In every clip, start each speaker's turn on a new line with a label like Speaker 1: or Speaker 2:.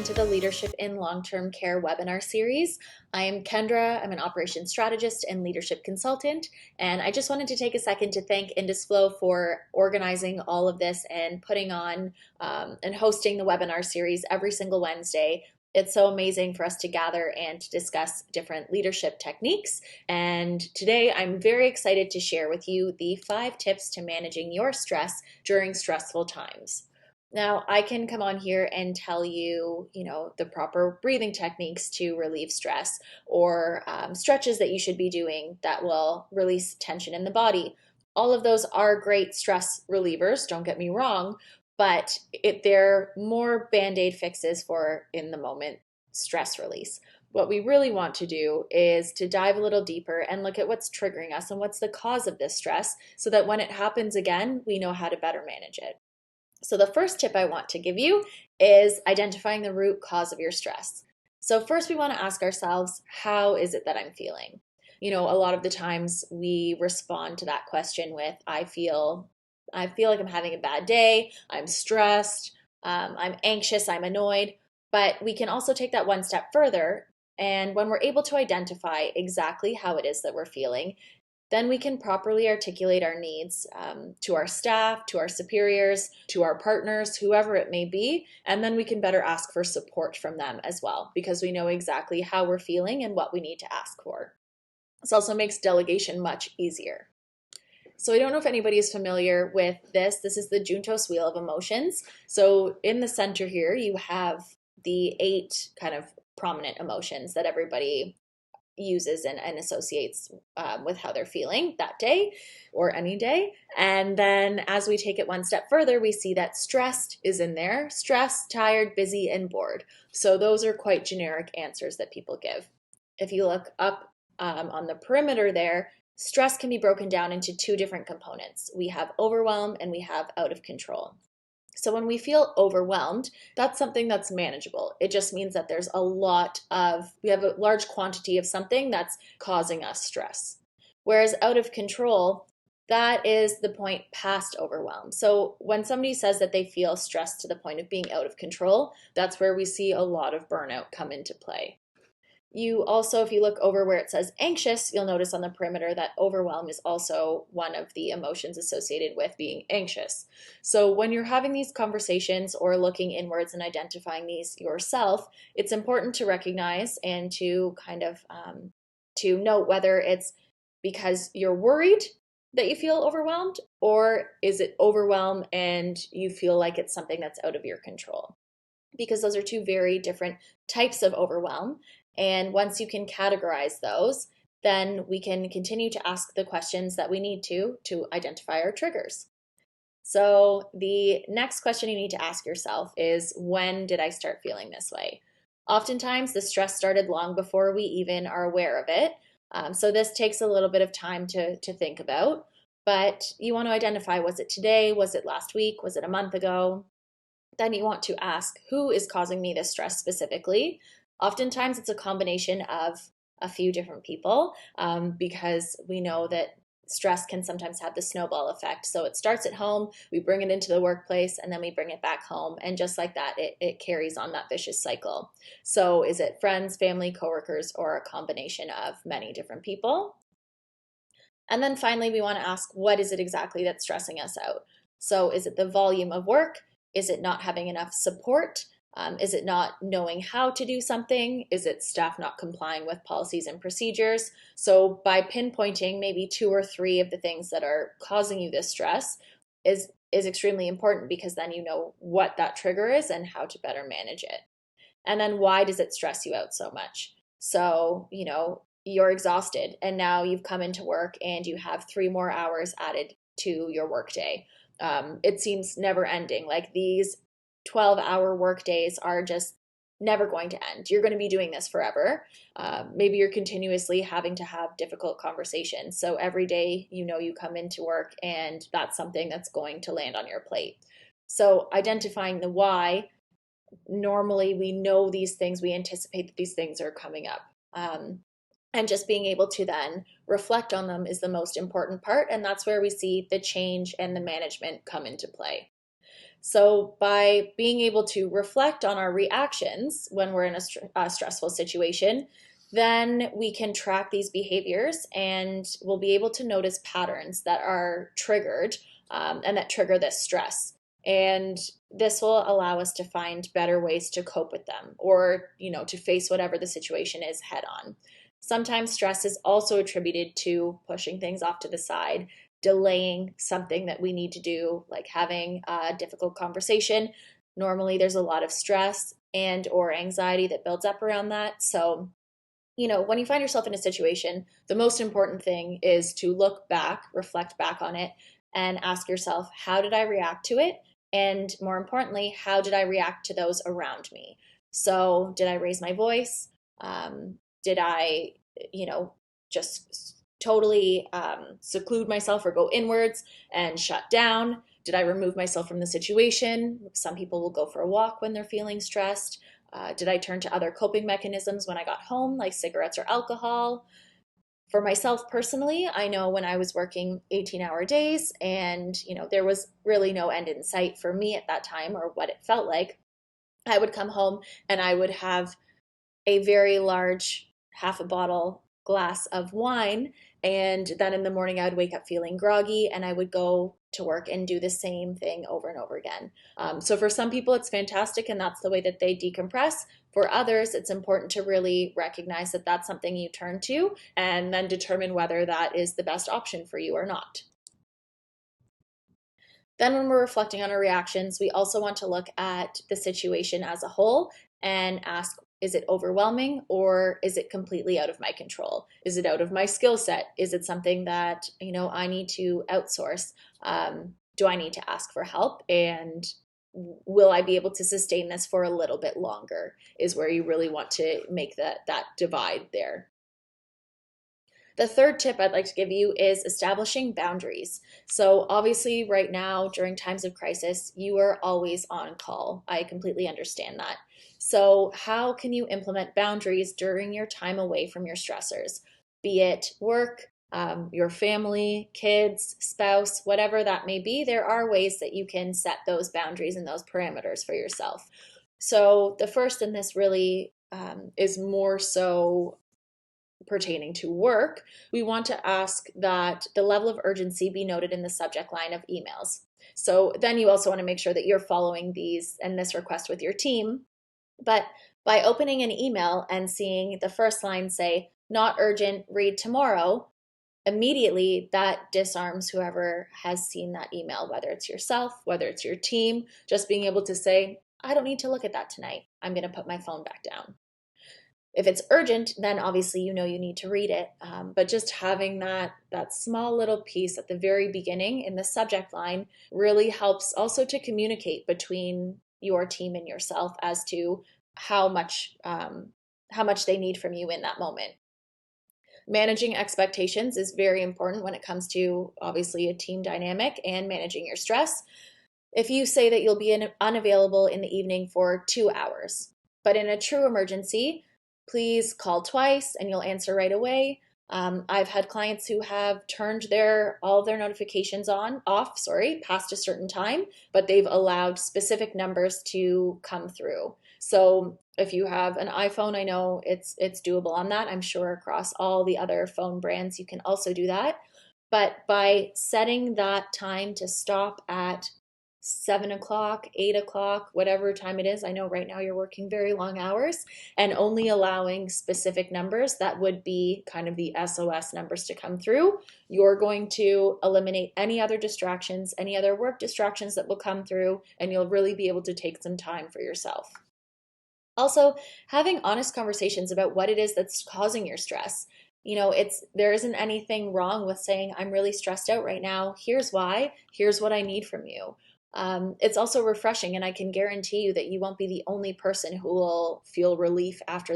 Speaker 1: to the Leadership in Long-Term Care webinar series. I am Kendra. I'm an operations strategist and leadership consultant, and I just wanted to take a second to thank IndusFlow for organizing all of this and putting on and hosting the webinar series every single Wednesday. It's so amazing for us to gather and to discuss different leadership techniques. And today I'm very excited to share with you the 5 tips to managing your stress during stressful times. Now, I can come on here and tell you, the proper breathing techniques to relieve stress, or stretches that you should be doing that will release tension in the body. All of those are great stress relievers, don't get me wrong, but they're more band-aid fixes for in the moment stress release. What we really want to do is to dive a little deeper and look at what's triggering us and what's the cause of this stress, so that when it happens again, we know how to better manage it. So the first tip I want to give you is identifying the root cause of your stress. So first we want to ask ourselves, how is it that I'm feeling? A lot of the times we respond to that question with, I feel like I'm having a bad day, I'm stressed, I'm anxious, I'm annoyed. But we can also take that one step further. And when we're able to identify exactly how it is that we're feeling, then we can properly articulate our needs to our staff, to our superiors, to our partners, whoever it may be, and then we can better ask for support from them as well, because we know exactly how we're feeling and what we need to ask for. This also makes delegation much easier. So I don't know if anybody is familiar with this. This is the Juntos Wheel of Emotions. So in the center here, you have the 8 kind of prominent emotions that everybody uses and associates with how they're feeling that day or any day. And then as we take it one step further, we see that stressed is in there. Stressed, tired, busy, and bored. So those are quite generic answers that people give. If you look up on the perimeter there, stress can be broken down into 2 different components. We have overwhelm and we have out of control. So when we feel overwhelmed, that's something that's manageable. It just means that we have a large quantity of something that's causing us stress. Whereas out of control, that is the point past overwhelm. So when somebody says that they feel stressed to the point of being out of control, that's where we see a lot of burnout come into play. You also, if you look over where it says anxious, you'll notice on the perimeter that overwhelm is also one of the emotions associated with being anxious. So when you're having these conversations or looking inwards and identifying these yourself, it's important to recognize and to kind of to note whether it's because you're worried that you feel overwhelmed, or is it overwhelm and you feel like it's something that's out of your control. Because those are 2 very different types of overwhelm. And once you can categorize those, then we can continue to ask the questions that we need to identify our triggers. So the next question you need to ask yourself is, when did I start feeling this way? Oftentimes, the stress started long before we even are aware of it. So this takes a little bit of time to think about. But you want to identify, was it today? Was it last week? Was it a month ago? Then you want to ask, who is causing me this stress specifically? Oftentimes it's a combination of a few different people, because we know that stress can sometimes have the snowball effect. So it starts at home, we bring it into the workplace, and then we bring it back home. And just like that, it carries on that vicious cycle. So is it friends, family, coworkers, or a combination of many different people? And then finally, we want to ask, what is it exactly that's stressing us out? So is it the volume of work? Is it not having enough support? Is it not knowing how to do something? Is it staff not complying with policies and procedures? So by pinpointing maybe 2 or 3 of the things that are causing you this stress is extremely important, because then you know what that trigger is and how to better manage it. And then why does it stress you out so much? So, you're exhausted and now you've come into work and you have 3 more hours added to your workday. It seems never ending. Like, these 12-hour work days are just never going to end. You're going to be doing this forever. Maybe you're continuously having to have difficult conversations. So every day, you come into work and that's something that's going to land on your plate. So identifying the why, normally we know these things, we anticipate that these things are coming up. And just being able to then reflect on them is the most important part. And that's where we see the change and the management come into play. So by being able to reflect on our reactions when we're in a stressful situation, then we can track these behaviors and we'll be able to notice patterns that are triggered and that trigger this stress. And this will allow us to find better ways to cope with them or, to face whatever the situation is head on. Sometimes stress is also attributed to pushing things off to the side, delaying something that we need to do, like having a difficult conversation. Normally there's a lot of stress and or anxiety that builds up around that. So when you find yourself in a situation, the most important thing is to look back, reflect back on it, and ask yourself, how did I react to it? And more importantly, how did I react to those around me? So, did I raise my voice? Did I, just totally seclude myself or go inwards and shut down? Did I remove myself from the situation? Some people will go for a walk when they're feeling stressed. Did I turn to other coping mechanisms when I got home, like cigarettes or alcohol? For myself personally, I know when I was working 18-hour days and, there was really no end in sight for me at that time or what it felt like, I would come home and I would have a very large half a bottle glass of wine. And then in the morning, I would wake up feeling groggy and I would go to work and do the same thing over and over again. So for some people, it's fantastic and that's the way that they decompress. For others, it's important to really recognize that that's something you turn to and then determine whether that is the best option for you or not. Then, when we're reflecting on our reactions, we also want to look at the situation as a whole and ask, is it overwhelming or is it completely out of my control? Is it out of my skill set? Is it something that, I need to outsource? Do I need to ask for help? And will I be able to sustain this for a little bit longer? Is where you really want to make that divide there. The third tip I'd like to give you is establishing boundaries. So, obviously, right now, during times of crisis, you are always on call. I completely understand that. So, how can you implement boundaries during your time away from your stressors? Be it work, your family, kids, spouse, whatever that may be, there are ways that you can set those boundaries and those parameters for yourself. So, the first in this really is more so pertaining to work, we want to ask that the level of urgency be noted in the subject line of emails. So then you also want to make sure that you're following these and this request with your team. But by opening an email and seeing the first line say, not urgent, read tomorrow, immediately that disarms whoever has seen that email, whether it's yourself, whether it's your team, just being able to say, I don't need to look at that tonight. I'm going to put my phone back down. If it's urgent, then obviously you need to read it. But just having that small little piece at the very beginning in the subject line really helps also to communicate between your team and yourself as to how much they need from you in that moment. Managing expectations is very important when it comes to obviously a team dynamic and managing your stress. If you say that you'll be unavailable in the evening for 2 hours, but in a true emergency, please call twice and you'll answer right away. I've had clients who have turned all of their notifications off, past a certain time, but they've allowed specific numbers to come through. So if you have an iPhone, I know it's doable on that. I'm sure across all the other phone brands, you can also do that. But by setting that time to stop at 7 o'clock, 8 o'clock, whatever time it is. I know right now you're working very long hours and only allowing specific numbers that would be kind of the SOS numbers to come through. You're going to eliminate any other distractions, any other work distractions that will come through, and you'll really be able to take some time for yourself. Also, having honest conversations about what it is that's causing your stress. There isn't anything wrong with saying, I'm really stressed out right now. Here's why. Here's what I need from you. It's also refreshing, and I can guarantee you that you won't be the only person who will feel relief after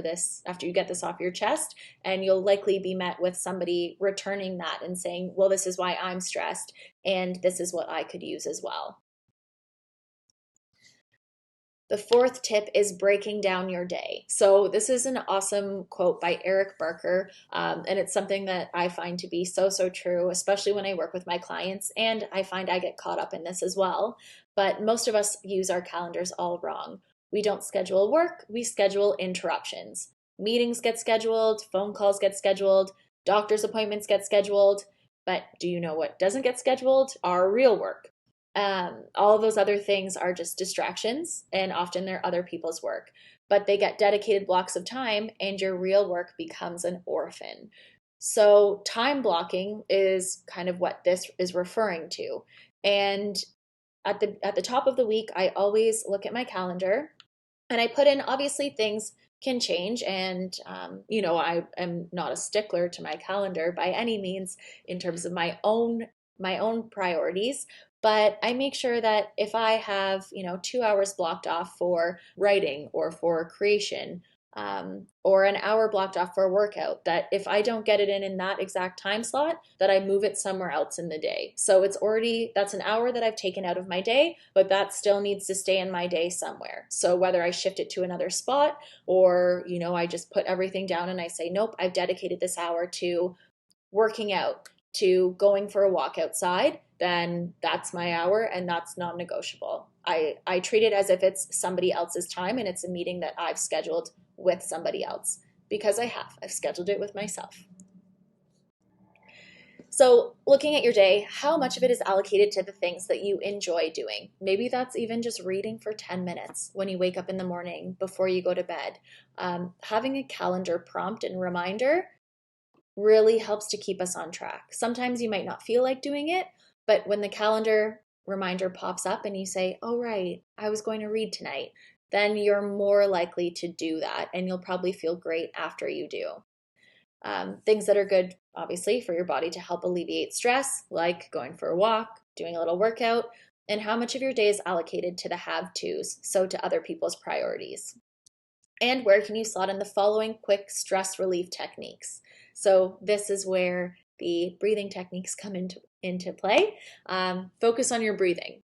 Speaker 1: you get this off your chest, and you'll likely be met with somebody returning that and saying, well, this is why I'm stressed, and this is what I could use as well. The fourth tip is breaking down your day. So this is an awesome quote by Eric Barker, and it's something that I find to be so, so true, especially when I work with my clients, and I find I get caught up in this as well. but most of us use our calendars all wrong. We don't schedule work, we schedule interruptions. Meetings get scheduled, phone calls get scheduled, doctor's appointments get scheduled, but do you know what doesn't get scheduled? Our real work. All of those other things are just distractions, and often they're other people's work, but they get dedicated blocks of time, and your real work becomes an orphan. So, time blocking is kind of what this is referring to. And at the top of the week, I always look at my calendar and I put in, obviously things can change, and I am not a stickler to my calendar by any means in terms of my own priorities, but I make sure that if I have 2 hours blocked off for writing or for creation, or an hour blocked off for a workout, that if I don't get it in that exact time slot, that I move it somewhere else in the day. So that's an hour that I've taken out of my day, but that still needs to stay in my day somewhere. So whether I shift it to another spot, or I just put everything down and I say, nope, I've dedicated this hour to working out, to going for a walk outside, then that's my hour and that's non-negotiable. I treat it as if it's somebody else's time and it's a meeting that I've scheduled with somebody else, because I've scheduled it with myself. So, looking at your day, how much of it is allocated to the things that you enjoy doing? Maybe that's even just reading for 10 minutes when you wake up in the morning before you go to bed. Having a calendar prompt and reminder really helps to keep us on track. Sometimes you might not feel like doing it, but when the calendar reminder pops up and you say, oh, right, I was going to read tonight, then you're more likely to do that, and you'll probably feel great after you do. Things that are good, obviously, for your body to help alleviate stress, like going for a walk, doing a little workout, and how much of your day is allocated to the have-tos, so to other people's priorities. And where can you slot in the following quick stress relief techniques? So this is where the breathing techniques come into play. Focus on your breathing.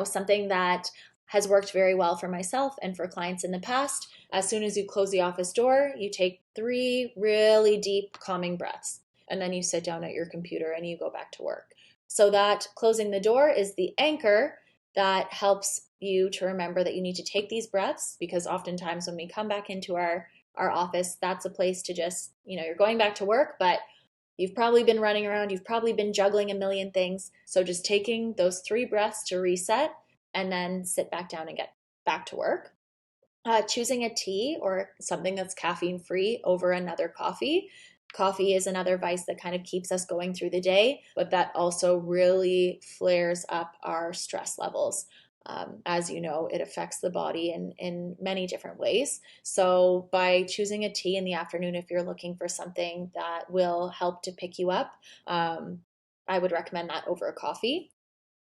Speaker 1: Something that has worked very well for myself and for clients in the past. As soon as you close the office door, you take 3 really deep calming breaths, and then you sit down at your computer and you go back to work. So that closing the door is the anchor that helps you to remember that you need to take these breaths, because oftentimes when we come back into our office, that's a place to just, you're going back to work, but you've probably been running around, you've probably been juggling a million things. So just taking those 3 breaths to reset and then sit back down and get back to work. Choosing a tea or something that's caffeine free over another coffee. Coffee is another vice that kind of keeps us going through the day, but that also really flares up our stress levels. As you know, it affects the body in many different ways. So by choosing a tea in the afternoon, if you're looking for something that will help to pick you up, I would recommend that over a coffee.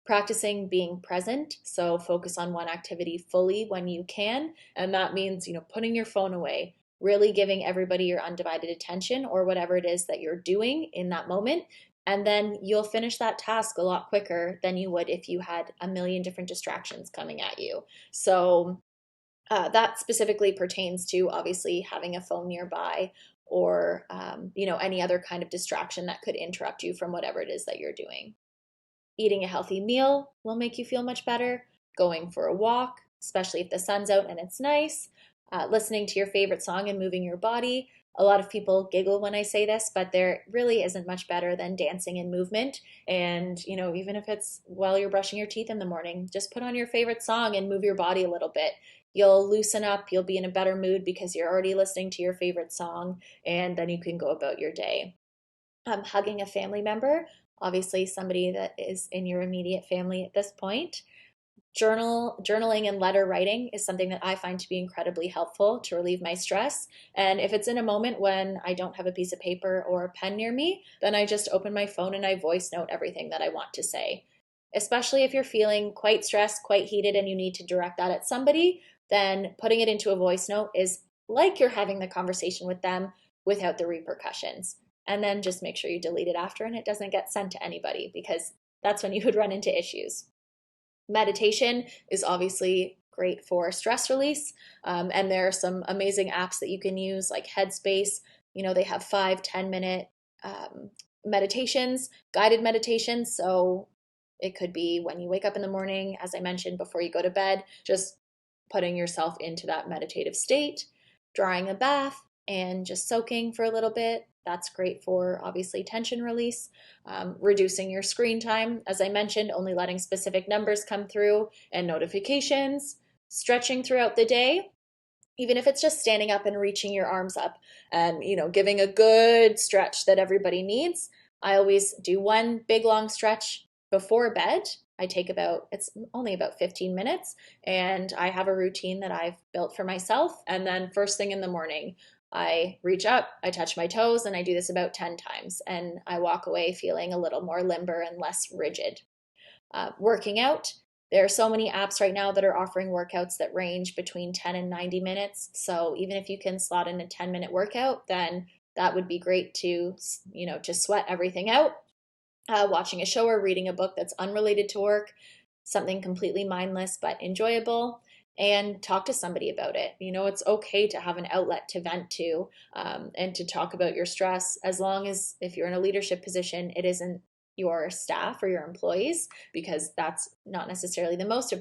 Speaker 1: Practicing being present, so focus on one activity fully when you can, and that means putting your phone away, really giving everybody your undivided attention or whatever it is that you're doing in that moment, and then you'll finish that task a lot quicker than you would if you had a million different distractions coming at you. So that specifically pertains to obviously having a phone nearby, or any other kind of distraction that could interrupt you from whatever it is that you're doing. Eating a healthy meal will make you feel much better. Going for a walk, especially if the sun's out and it's nice. Listening to your favorite song and moving your body. A lot of people giggle when I say this, but there really isn't much better than dancing and movement. And, even if it's while you're brushing your teeth in the morning, just put on your favorite song and move your body a little bit. You'll loosen up, you'll be in a better mood because you're already listening to your favorite song, and then you can go about your day. Hugging a family member, obviously somebody that is in your immediate family at this point. Journaling and letter writing is something that I find to be incredibly helpful to relieve my stress. And if it's in a moment when I don't have a piece of paper or a pen near me, then I just open my phone and I voice note everything that I want to say. Especially if you're feeling quite stressed, quite heated, and you need to direct that at somebody, then putting it into a voice note is like you're having the conversation with them without the repercussions. And then just make sure you delete it after and it doesn't get sent to anybody, because that's when you would run into issues. Meditation is obviously great for stress release, and there are some amazing apps that you can use, like Headspace. They have 5-10 minute meditations, guided meditations. So It could be when you wake up in the morning, as I mentioned, before you go to bed, just putting yourself into that meditative state, drawing a bath, and just soaking for a little bit. That's great for obviously tension release. Reducing your screen time, as I mentioned, only letting specific numbers come through and notifications. Stretching throughout the day, even if it's just standing up and reaching your arms up and giving a good stretch that everybody needs. I always do one big long stretch before bed. It's only about 15 minutes, and I have a routine that I've built for myself. And then first thing in the morning, I reach up, I touch my toes, and I do this about 10 times, and I walk away feeling a little more limber and less rigid. Working out, there are so many apps right now that are offering workouts that range between 10 and 90 minutes. So even if you can slot in a 10-minute workout, then that would be great to sweat everything out. Watching a show or reading a book that's unrelated to work, something completely mindless but enjoyable, and talk to somebody about it. It's okay to have an outlet to vent to, and to talk about your stress, as long as if you're in a leadership position, it isn't your staff or your employees, because that's not necessarily the most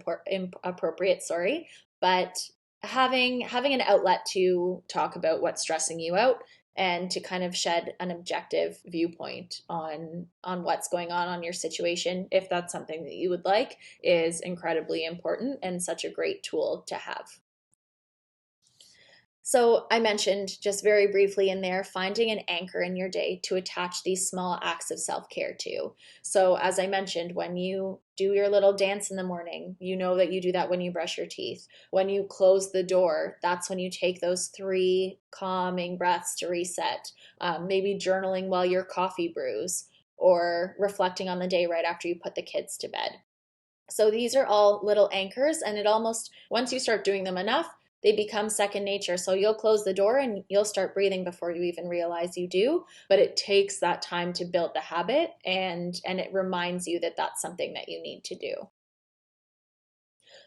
Speaker 1: appropriate, sorry, but having an outlet to talk about what's stressing you out and to kind of shed an objective viewpoint on what's going on your situation, if that's something that you would like, is incredibly important and such a great tool to have. So I mentioned just very briefly in there, finding an anchor in your day to attach these small acts of self-care to. So as I mentioned, when you do your little dance in the morning, you know that you do that when you brush your teeth. When you close the door, that's when you take those 3 calming breaths to reset. Maybe journaling while your coffee brews, or reflecting on the day right after you put the kids to bed. So these are all little anchors, and once you start doing them enough, they become second nature. So you'll close the door and you'll start breathing before you even realize you do, but it takes that time to build the habit, and it reminds you that that's something that you need to do.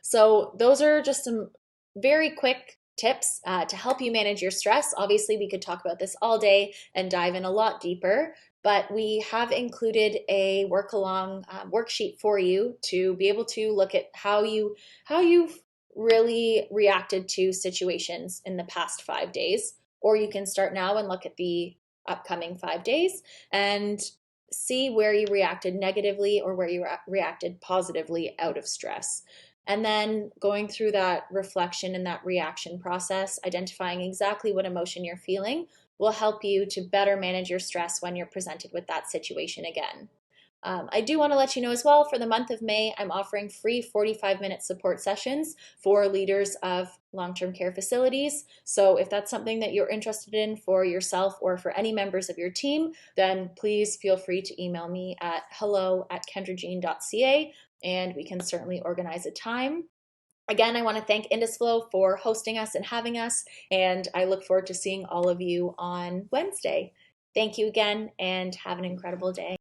Speaker 1: So those are just some very quick tips to help you manage your stress. Obviously, we could talk about this all day and dive in a lot deeper, but we have included a work along worksheet for you to be able to look at how you've really reacted to situations in the past 5 days. Or you can start now and look at the upcoming 5 days and see where you reacted negatively or where you reacted positively out of stress. And then going through that reflection and that reaction process, identifying exactly what emotion you're feeling, will help you to better manage your stress when you're presented with that situation again. I do want to let you know as well, for the month of May, I'm offering free 45-minute support sessions for leaders of long-term care facilities. So if that's something that you're interested in for yourself or for any members of your team, then please feel free to email me at hello@kendrajean.ca, and we can certainly organize a time. Again, I want to thank Indusflow for hosting us and having us, and I look forward to seeing all of you on Wednesday. Thank you again, and have an incredible day.